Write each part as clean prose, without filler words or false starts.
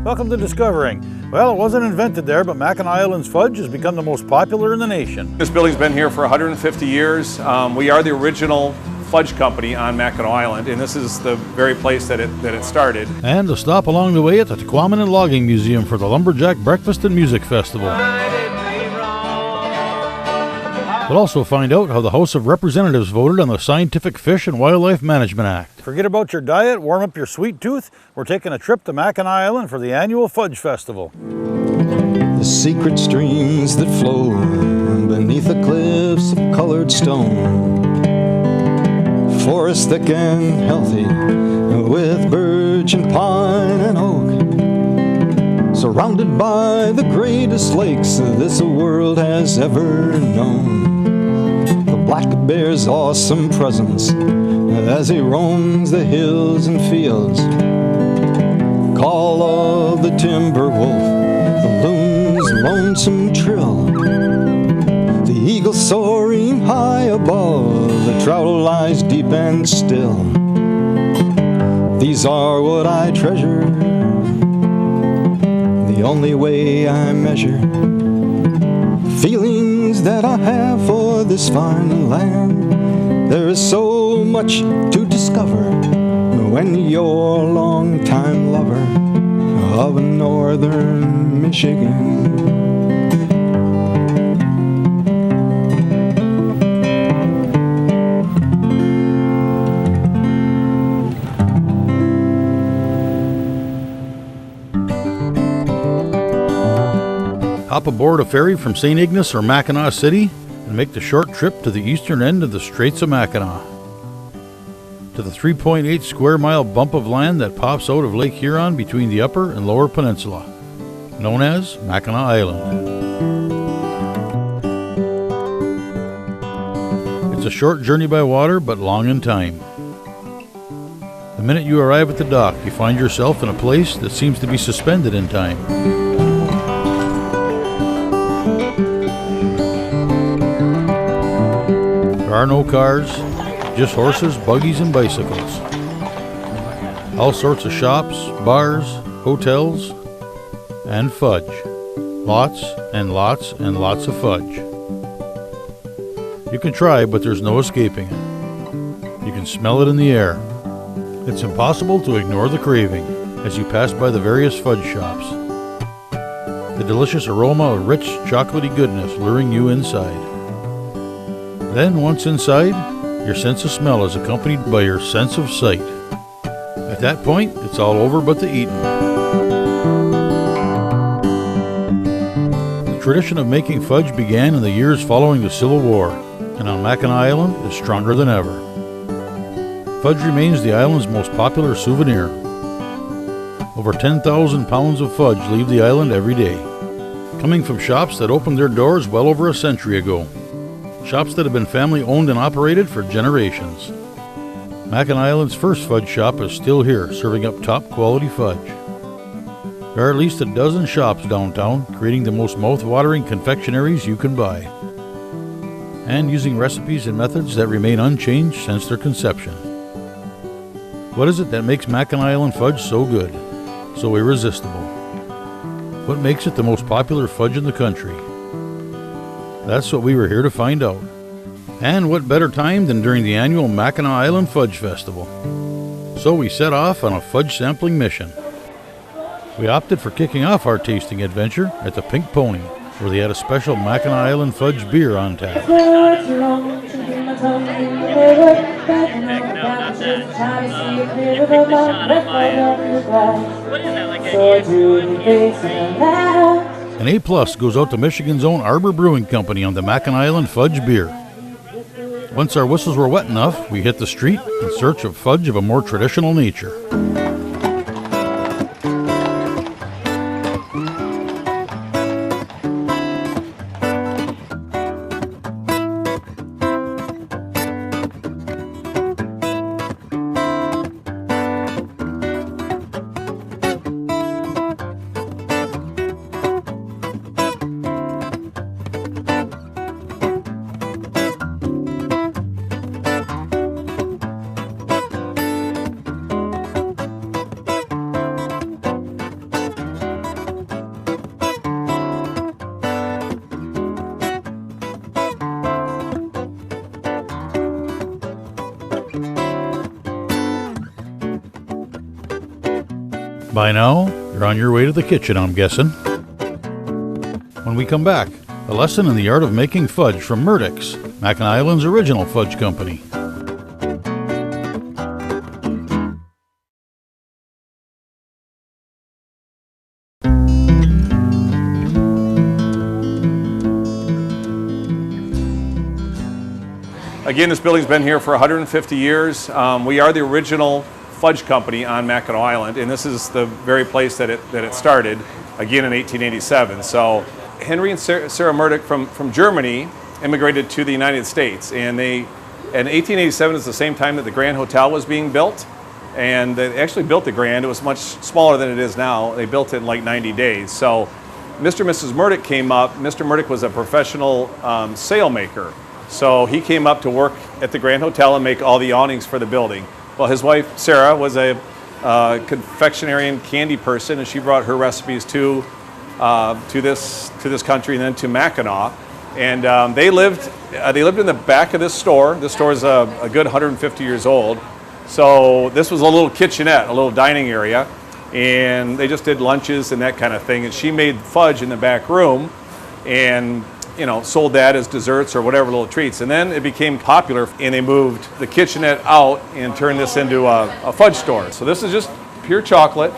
Welcome to Discovering. Well, it wasn't invented there, but Mackinac Island Fudge has become the most popular in the nation. This building's been here for 150 years. We are the original fudge company on Mackinac Island, and this is the very place that it started. And a stop along the way at the Tahquamenon Logging Museum for the Lumberjack Breakfast and Music Festival. We'll also find out how the House of Representatives voted on the Scientific Fish and Wildlife Management Act. Forget about your diet, warm up your sweet tooth. We're taking a trip to Mackinac Island for the annual Fudge Festival. The secret streams that flow beneath the cliffs of colored stone. Forest thick and healthy with birch and pine and oak. Surrounded by the greatest lakes this world has ever known. The black bear's awesome presence as he roams the hills and fields. Call of the timber wolf, the loon's lonesome trill. The eagle soaring high above, the trout lies deep and still. These are what I treasure, the only way I measure feelings that I have for this fine land. There is so much to discover when you're a long-time lover of northern Michigan. Hop aboard a ferry from St. Ignace or Mackinac City and make the short trip to the eastern end of the Straits of Mackinac, to the 3.8 square mile bump of land that pops out of Lake Huron between the upper and lower peninsula, known as Mackinac Island. It's a short journey by water, but long in time. The minute you arrive at the dock, you find yourself in a place that seems to be suspended in time. There are no cars, just horses, buggies, and bicycles. All sorts of shops, bars, hotels, and fudge. Lots and lots and lots of fudge. You can try, but there's no escaping it. You can smell it in the air. It's impossible to ignore the craving as you pass by the various fudge shops. The delicious aroma of rich, chocolatey goodness luring you inside. Then, once inside, your sense of smell is accompanied by your sense of sight. At that point, it's all over but the eating. The tradition of making fudge began in the years following the Civil War, and on Mackinac Island is stronger than ever. Fudge remains the island's most popular souvenir. Over 10,000 pounds of fudge leave the island every day, coming from shops that opened their doors well over a century ago. Shops that have been family owned and operated for generations. Mackinac Island's first fudge shop is still here, serving up top quality fudge. There are at least a dozen shops downtown, creating the most mouth-watering confectionaries you can buy, and using recipes and methods that remain unchanged since their conception. What is it that makes Mackinac Island fudge so good, so irresistible? What makes it the most popular fudge in the country? That's what we were here to find out. And what better time than during the annual Mackinac Island Fudge Festival? So we set off on a fudge sampling mission. We opted for kicking off our tasting adventure at the Pink Pony, where they had a special Mackinac Island Fudge beer on tap. An A+ goes out to Michigan's own Arbor Brewing Company on the Mackinac Island Fudge beer. Once our whistles were wet enough, we hit the street in search of fudge of a more traditional nature. By now, you're on your way to the kitchen, I'm guessing. When we come back, a lesson in the art of making fudge from Murdoch's, Mackinac Island's original fudge company. Again, this building's been here for 150 years. We are the original fudge company on Mackinac Island, and this is the very place that it started, again in 1887. So Henry and Sarah Murdoch from Germany immigrated to the United States, and in 1887 is the same time that the Grand Hotel was being built, and they actually built the Grand. It was much smaller than it is now. They built it in like 90 days. So Mr. and Mrs. Murdoch came up. Mr. Murdoch was a professional sail maker. So he came up to work at the Grand Hotel and make all the awnings for the building. Well, his wife, Sarah, was a confectionery and candy person, and she brought her recipes to this country and then to Mackinac. And they lived in the back of this store. This store is a good 150 years old. So this was a little kitchenette, a little dining area, and they just did lunches and that kind of thing. And she made fudge in the back room, and sold that as desserts or whatever little treats. And then it became popular, and they moved the kitchenette out and turned this into a fudge store. So this is just pure chocolate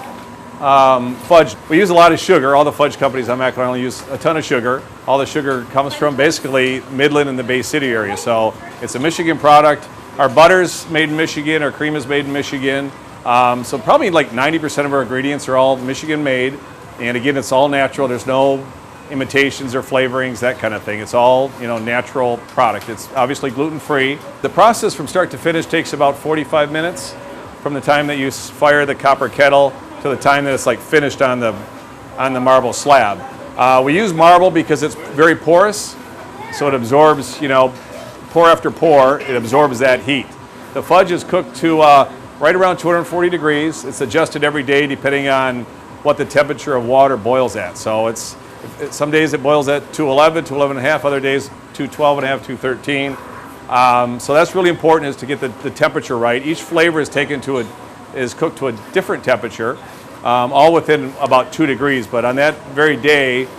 fudge. We use a lot of sugar. All the fudge companies on Mackinac Island use a ton of sugar. All the sugar comes from basically Midland and the Bay City area. So it's a Michigan product. Our butter's made in Michigan. Our cream is made in Michigan. So probably like 90% of our ingredients are all Michigan made. And again, it's all natural. There's no imitations or flavorings, that kind of thing. It's all, natural product. It's obviously gluten-free. The process from start to finish takes about 45 minutes from the time that you fire the copper kettle to the time that it's like finished on the marble slab. We use marble because it's very porous, so it absorbs, pour after pour, it absorbs that heat. The fudge is cooked to right around 240 degrees. It's adjusted every day depending on what the temperature of water boils at. So some days it boils at 211, 211 and a half, other days 212 and a half, 213. So that's really important, is to get the temperature right. Each flavor is cooked to a different temperature, all within about 2 degrees. But on that very day,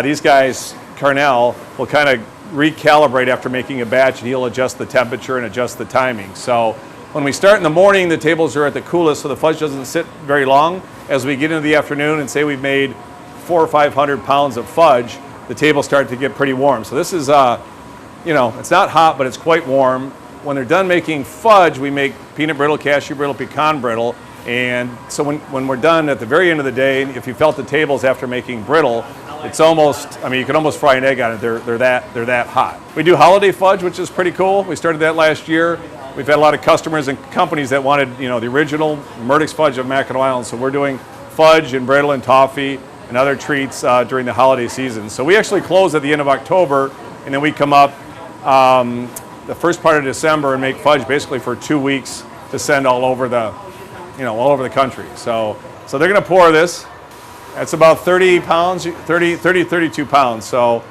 these guys, Carnell, will kind of recalibrate after making a batch, and he'll adjust the temperature and adjust the timing. So when we start in the morning, the tables are at the coolest, so the fudge doesn't sit very long. As we get into the afternoon and say we've made 400 or 500 pounds of fudge, the tables start to get pretty warm. So this is, it's not hot, but it's quite warm. When they're done making fudge, we make peanut brittle, cashew brittle, pecan brittle. And so when we're done at the very end of the day, if you felt the tables after making brittle, it's almost, you can almost fry an egg on it. They're that hot. We do holiday fudge, which is pretty cool. We started that last year. We've had a lot of customers and companies that wanted, the original Murdoch's fudge of Mackinac Island. So we're doing fudge and brittle and toffee and other treats during the holiday season. So we actually close at the end of October, and then we come up the first part of December and make fudge basically for 2 weeks to send all over the country. So they're going to pour this. That's about 32 pounds. So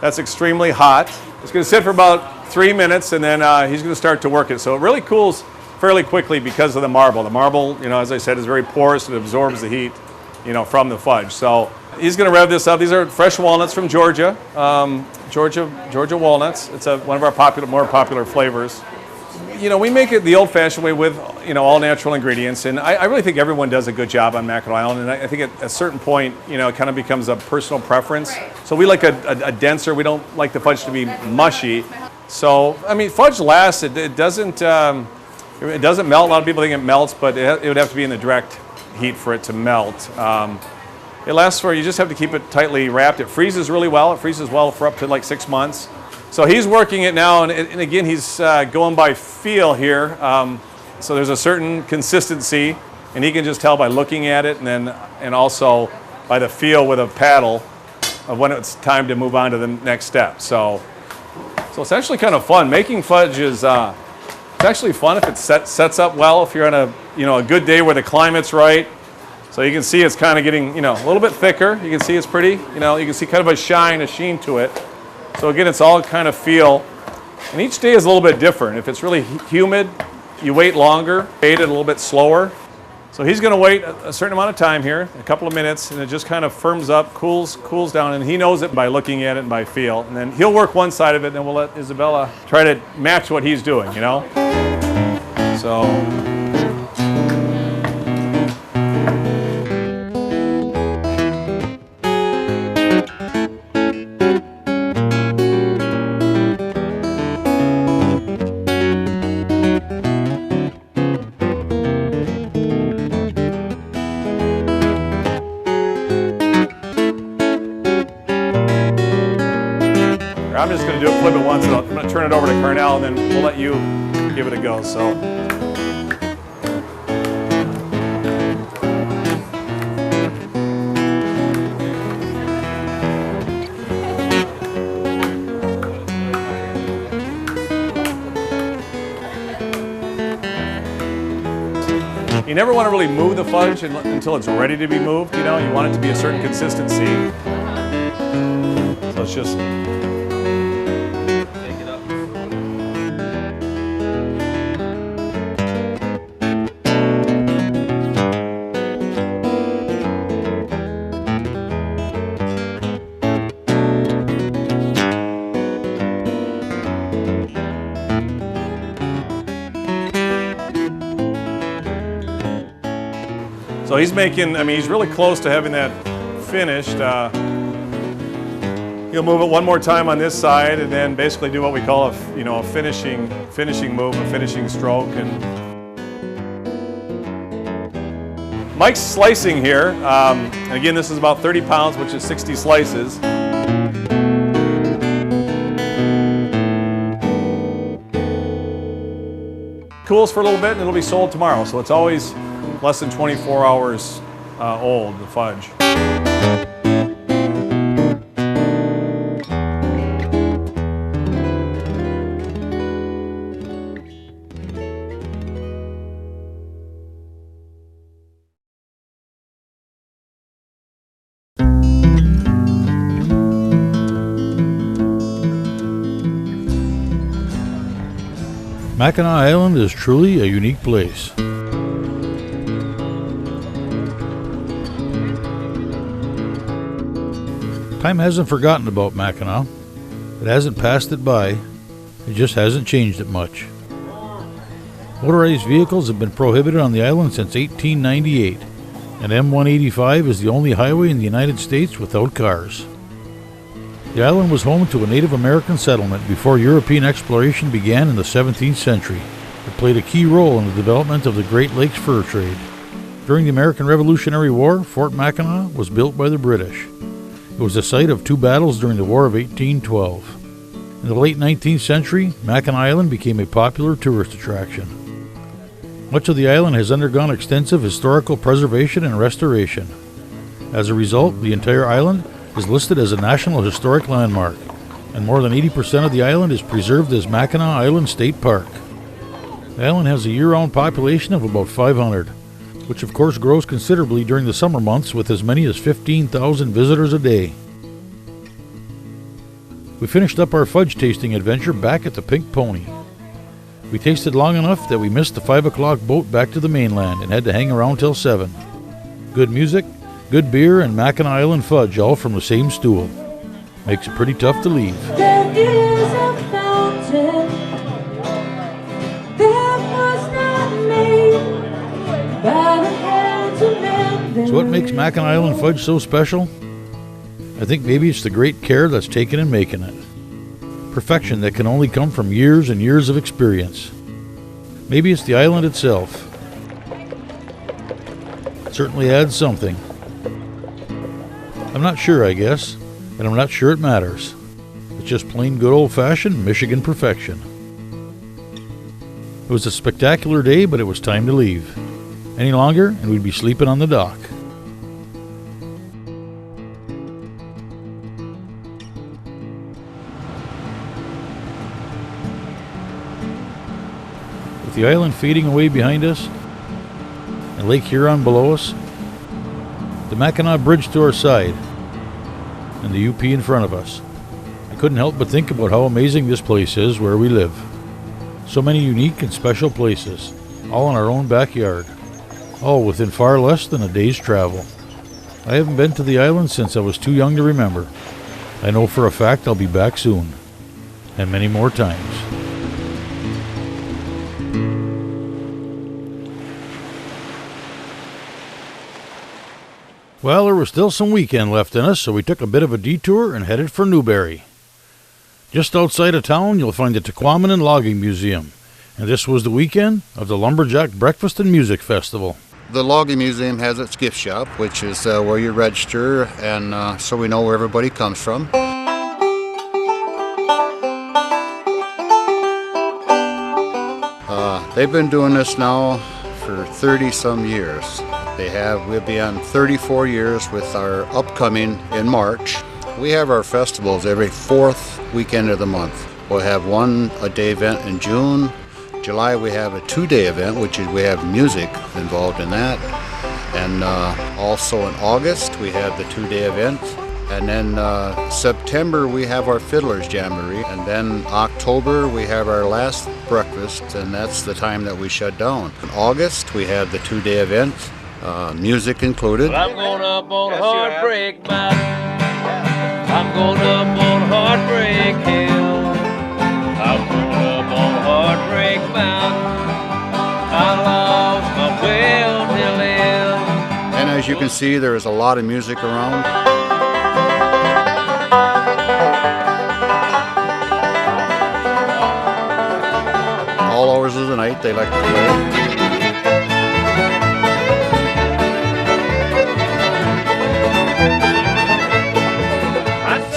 that's extremely hot. It's going to sit for about 3 minutes, and then he's going to start to work it. So it really cools fairly quickly because of the marble. The marble, as I said, is very porous. It absorbs the heat, from the fudge. So he's going to rev this up. These are fresh walnuts from Georgia, Georgia walnuts. It's one of our more popular flavors. We make it the old-fashioned way with, all natural ingredients, and I really think everyone does a good job on Mackinac Island, and I think at a certain point, it kind of becomes a personal preference. So we like a denser, we don't like the fudge to be mushy. So, fudge lasts, it doesn't melt. A lot of people think it melts, but it would have to be in the direct heat for it to melt. It lasts you just have to keep it tightly wrapped. It freezes really well. It freezes well for up to like 6 months. So he's working it now, and again, he's going by feel here. So there's a certain consistency, and he can just tell by looking at it, and also by the feel with a paddle of when it's time to move on to the next step. So it's actually kind of fun. Making fudge is it's actually fun if it sets up well. If you're on a good day where the climate's right. So you can see it's kind of getting a little bit thicker. You can see it's pretty. You can see kind of a sheen to it. So again, it's all kind of feel. And each day is a little bit different. If it's really humid, you wait longer, bait it a little bit slower. So he's going to wait a certain amount of time here, a couple of minutes, and it just kind of firms up, cools down, and he knows it by looking at it and by feel. And then he'll work one side of it, and then we'll let Isabella try to match what he's doing, you know? So. I'm just going to do it, flip it once, and I'm going to turn it over to Carnell, and then we'll let you give it a go. So. You never want to really move the fudge until it's ready to be moved, you know? You want it to be a certain consistency. So it's just... So he's making, I mean, he's really close to having that finished. He'll move it one more time on this side, and then basically do what we call a finishing move, a finishing stroke. And Mike's slicing here. Again, this is about 30 pounds, which is 60 slices. Cools for a little bit, and it'll be sold tomorrow. So it's always less than 24 hours old, the fudge. Mackinac Island is truly a unique place. Time hasn't forgotten about Mackinac. It hasn't passed it by. It just hasn't changed it much. Motorized vehicles have been prohibited on the island since 1898, and M185 is the only highway in the United States without cars. The island was home to a Native American settlement before European exploration began in the 17th century. It played a key role in the development of the Great Lakes fur trade. During the American Revolutionary War, Fort Mackinac was built by the British. It was the site of two battles during the War of 1812. In the late 19th century, Mackinac Island became a popular tourist attraction. Much of the island has undergone extensive historical preservation and restoration. As a result, the entire island is listed as a National Historic Landmark, and more than 80% of the island is preserved as Mackinac Island State Park. The island has a year-round population of about 500. Which of course grows considerably during the summer months with as many as 15,000 visitors a day. We finished up our fudge tasting adventure back at the Pink Pony. We tasted long enough that we missed the 5 o'clock boat back to the mainland and had to hang around till 7. Good music, good beer, and Mackinac Island fudge all from the same stool. Makes it pretty tough to leave. There is a fountain that was not made. So what makes Mackinac Island fudge so special? I think maybe it's the great care that's taken in making it. Perfection that can only come from years and years of experience. Maybe it's the island itself. It certainly adds something. I'm not sure, I guess, and I'm not sure it matters. It's just plain good old-fashioned Michigan perfection. It was a spectacular day, but it was time to leave. Any longer, and we'd be sleeping on the dock. With the island fading away behind us, and Lake Huron below us, the Mackinac Bridge to our side, and the UP in front of us, I couldn't help but think about how amazing this place is where we live. So many unique and special places, all in our own backyard. all within far less than a day's travel. I haven't been to the island since I was too young to remember. I know for a fact I'll be back soon, and many more times. Well, there was still some weekend left in us, so we took a bit of a detour and headed for Newberry. Just outside of town, you'll find the Tahquamenon Logging Museum, and this was the weekend of the Lumberjack Breakfast and Music Festival. The Logging Museum has its gift shop, which is where you register, and so we know where everybody comes from. They've been doing this now for 30-some years. We'll be on 34 years with our upcoming in March. We have our festivals every fourth weekend of the month. We'll have a day event in June. July we have a 2-day event, which is we have music involved in that. And also in August we have the 2-day event. And then September we have our Fiddler's Jamboree. And then October we have our last breakfast, and that's the time that we shut down. In August we have the 2-day event, music included. Well, I'm going up on Heartbreak Mountain. I'm going up on Heartbreak Hill. I'm going up on Heartbreak Mountain. I lost my will to live. And as you can see, there is a lot of music around. All hours of the night they like to play.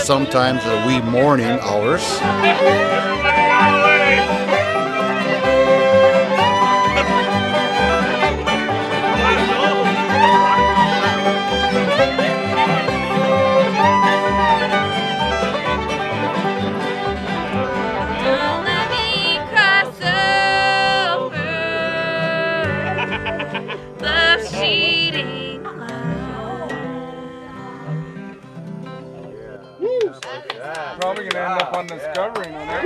Sometimes the wee morning hours. Don't let me cross over the sheeting cloud. Probably gonna end up on Discovery on that.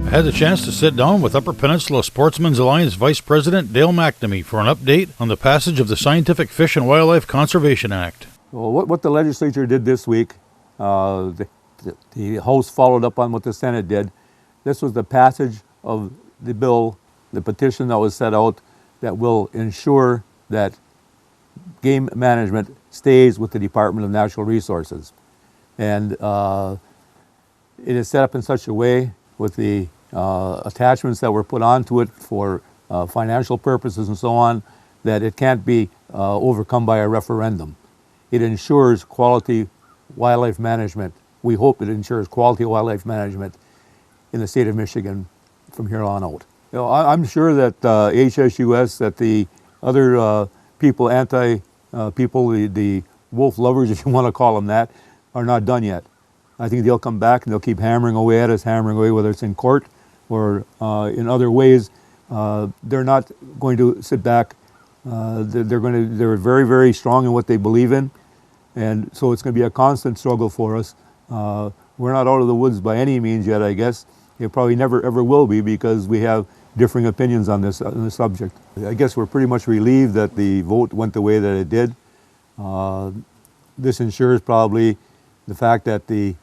I had the chance to sit down with Upper Peninsula Sportsmen's Alliance Vice President Dale McNamee for an update on the passage of the Scientific Fish and Wildlife Conservation Act. Well, what the legislature did this week, the House followed up on what the Senate did. This was the passage of the bill, the petition that was set out that will ensure that game management stays with the Department of Natural Resources. And it is set up in such a way with the attachments that were put onto it for financial purposes and so on, that it can't be overcome by a referendum. It ensures quality wildlife management. We hope it ensures quality wildlife management in the state of Michigan from here on out. You know, I'm sure that HSUS, that the other people, the wolf lovers, if you want to call them that, are not done yet. I think they'll come back and they'll keep hammering away at us, whether it's in court or in other ways. They're not going to sit back. They're very, very strong in what they believe in, and so it's going to be a constant struggle for us. We're not out of the woods by any means yet, I guess. It probably never ever will be, because we have differing opinions on this subject. I guess we're pretty much relieved that the vote went the way that it did. This ensures probably the fact that the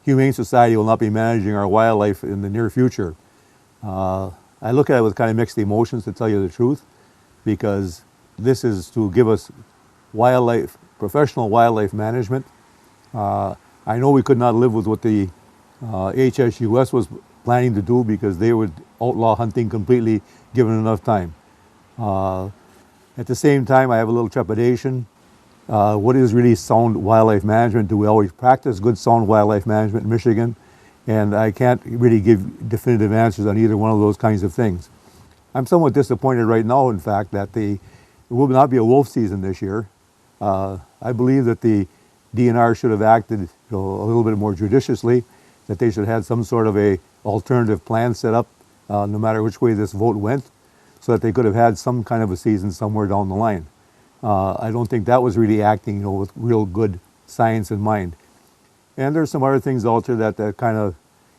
Humane Society will not be managing our wildlife in the near future. I look at it with kind of mixed emotions, to tell you the truth, because this is to give us professional wildlife management. I know we could not live with what the HSUS was planning to do, because they would outlaw hunting completely given enough time. At the same time, I have a little trepidation. What is really sound wildlife management? Do we always practice good sound wildlife management in Michigan? And I can't really give definitive answers on either one of those kinds of things. I'm somewhat disappointed right now, in fact, that there will not be a wolf season this year. I believe that the DNR should have acted a little bit more judiciously, that they should have had some sort of a alternative plan set up, no matter which way this vote went, so that they could have had some kind of a season somewhere down the line. I don't think that was really acting, with real good science in mind. And there's some other things out there that kind of,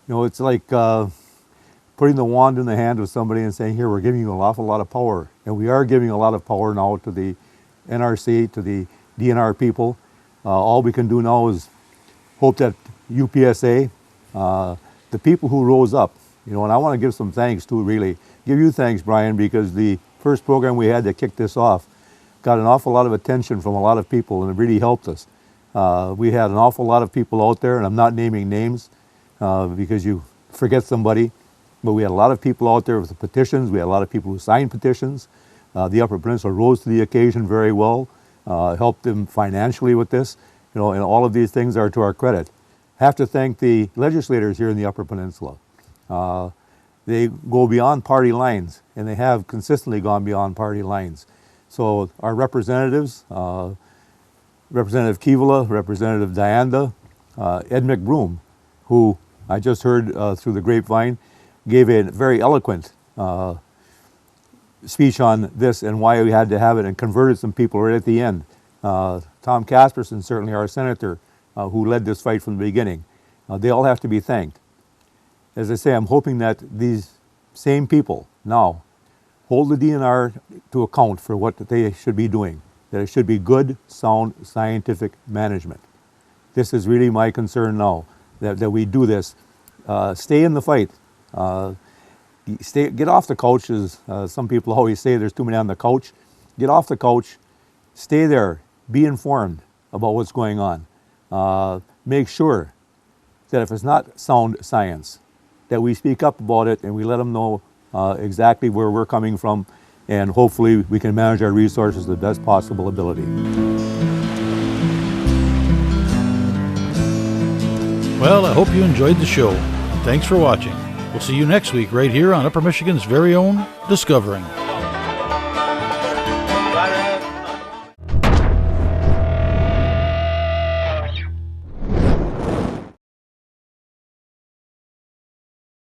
it's like putting the wand in the hand of somebody and saying, here, we're giving you an awful lot of power. And we are giving a lot of power now to the NRC, to the DNR people. All we can do now is hope that UPSA, the people who rose up, and I want to give some thanks to, really, give you thanks, Brian, because the first program we had that kicked this off got an awful lot of attention from a lot of people, and it really helped us. We had an awful lot of people out there, and I'm not naming names because you forget somebody, but we had a lot of people out there with the petitions. We had a lot of people who signed petitions. The Upper Peninsula rose to the occasion very well, helped them financially with this, and all of these things are to our credit. Have to thank the legislators here in the Upper Peninsula. They go beyond party lines, and they have consistently gone beyond party lines. So our representatives, Representative Kivala, Representative Dianda, Ed McBroom, who I just heard through the grapevine, gave a very eloquent speech on this and why we had to have it, and converted some people right at the end. Tom Casperson, certainly our senator, who led this fight from the beginning. They all have to be thanked. As I say, I'm hoping that these same people now hold the DNR to account for what they should be doing, that it should be good, sound, scientific management. This is really my concern now, that we do this. Stay in the fight. Get off the couch, as some people always say, there's too many on the couch. Get off the couch, stay there, be informed about what's going on. Make sure that if it's not sound science, that we speak up about it and we let them know exactly where we're coming from, and hopefully we can manage our resources to the best possible ability. Well, I hope you enjoyed the show. Thanks for watching. We'll see you next week right here on Upper Michigan's very own Discovering.